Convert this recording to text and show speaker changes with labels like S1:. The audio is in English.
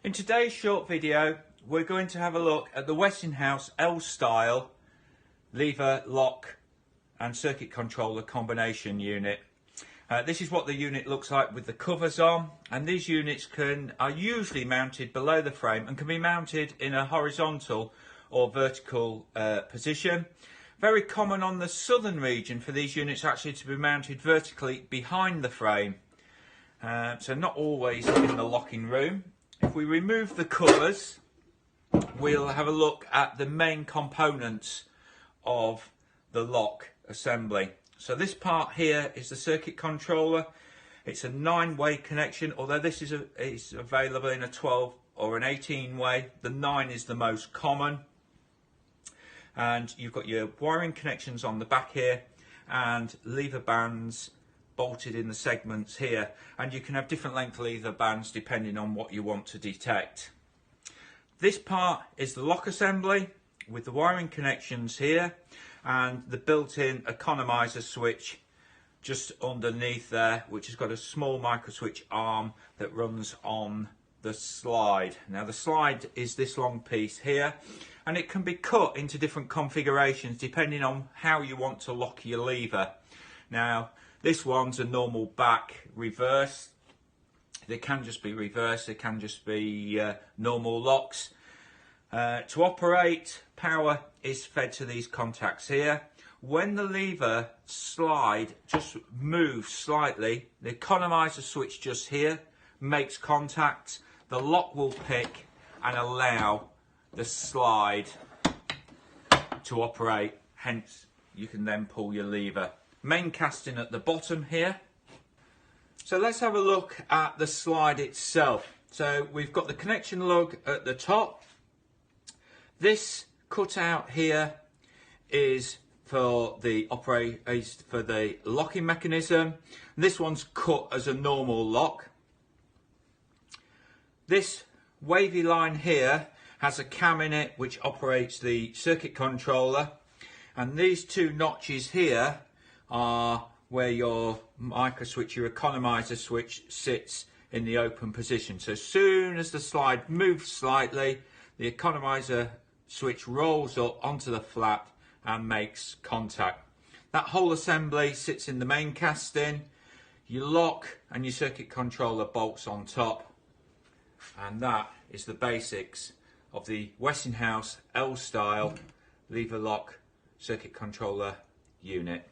S1: In today's short video, we're going to have a look at the Westinghouse L-style lever lock and circuit controller combination unit. This is what the unit looks like with the covers on, and these units are usually mounted below the frame and can be mounted in a horizontal or vertical position. Very common on the southern region for these units actually to be mounted vertically behind the frame, so not always in the locking room. If we remove the covers, we'll have a look at the main components of the lock assembly. So this part here is the circuit controller. It's a 9-way connection, although this is available in a 12 or an 18-way. The 9 is the most common. And you've got your wiring connections on the back here and lever bands bolted in the segments here, and you can have different length lever bands depending on what you want to detect. This part is the lock assembly with the wiring connections here and the built-in economizer switch just underneath there, which has got a small micro switch arm that runs on the slide. Now the slide is this long piece here, and it can be cut into different configurations depending on how you want to lock your lever. Now this one's a normal back reverse. They can just be reverse, they can just be normal locks. To operate, power is fed to these contacts here. When the lever slide just moves slightly, the economizer switch just here makes contact. The lock will pick and allow the slide to operate, hence you can then pull your lever. Main casting at the bottom here. So let's have a look at the slide itself. So we've got the connection lug at the top. This cutout here is for the locking mechanism. This one's cut as a normal lock. This wavy line here has a cam in it which operates the circuit controller, and these two notches here are where your micro switch, your economizer switch, sits in the open position. So as soon as the slide moves slightly, the economizer switch rolls up onto the flat and makes contact. That whole assembly sits in the main casting. Your lock and your circuit controller bolts on top, and that is the basics of the Westinghouse L-style lever lock circuit controller unit.